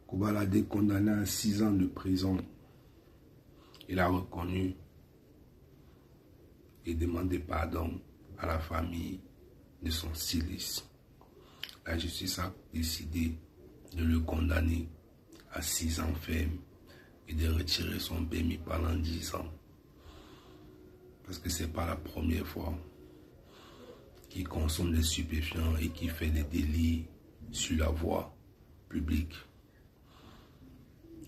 Kobalade condamné à 6 ans de prison. Il a reconnu et demandé pardon à la famille de son styliste. La justice a décidé de le condamner à 6 ans ferme et de retirer son permis pendant 10 ans. Parce que ce n'est pas la première fois qu'il consomme des stupéfiants et qu'il fait des délits sur la voie publique.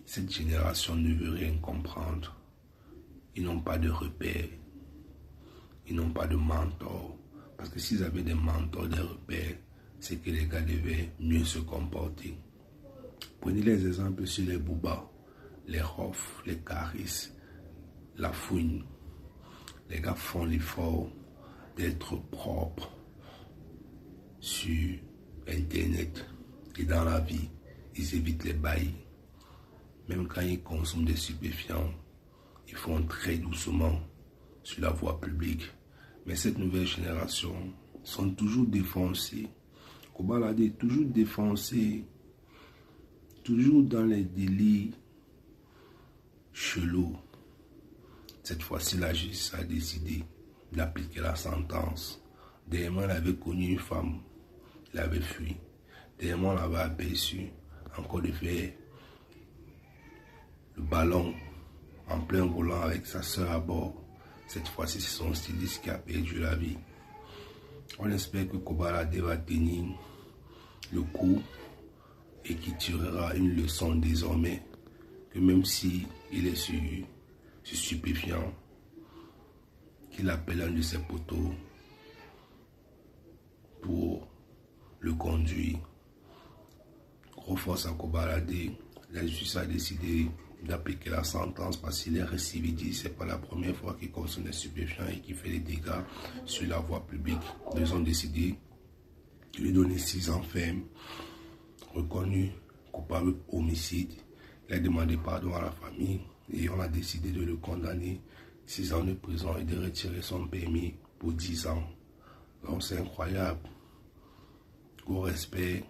Cette génération ne veut rien comprendre. Ils n'ont pas de repères. Ils n'ont pas de mentors. Parce que s'ils avaient des mentors, des repères, c'est que les gars devaient mieux se comporter. Prenez les exemples sur les Bouba, les Rof, les Caris, la Fouine. Les gars font l'effort d'être propres sur Internet et dans la vie. Ils évitent les bails. Même quand ils consomment des stupéfiants, ils font très doucement sur la voie publique. Mais cette nouvelle génération sont toujours défoncés. Kobalade est toujours défoncé, toujours dans les délits chelous. Cette fois-ci, la justice a décidé d'appliquer la sentence. Dernièrement, il avait connu une femme, il avait fui. Dernièrement, on l'avait aperçu encore de faire le ballon en plein volant avec sa soeur à bord. Cette fois-ci, c'est son styliste qui a perdu la vie. On espère que Kobalade va tenir le coup et qu'il tirera une leçon désormais. Que même si il est sur stupéfiant, qu'il appelle un de ses poteaux pour le conduire. Gros force à Kobalade. La justice a décidé d'appliquer la sentence parce qu'il est récidiviste. C'est pas la première fois qu'il consomme des stupéfiants et qu'il fait des dégâts sur la voie publique. Ils ont décidé de lui donner 6 ans ferme, reconnu coupable homicide. Il a demandé pardon à la famille et on a décidé de le condamner 6 ans de prison et de retirer son permis pour 10 ans. Donc c'est incroyable. Gros respect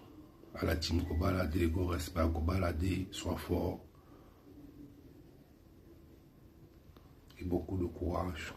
à la team Kobalade, gros respect à Kobalade, sois fort et beaucoup de courage.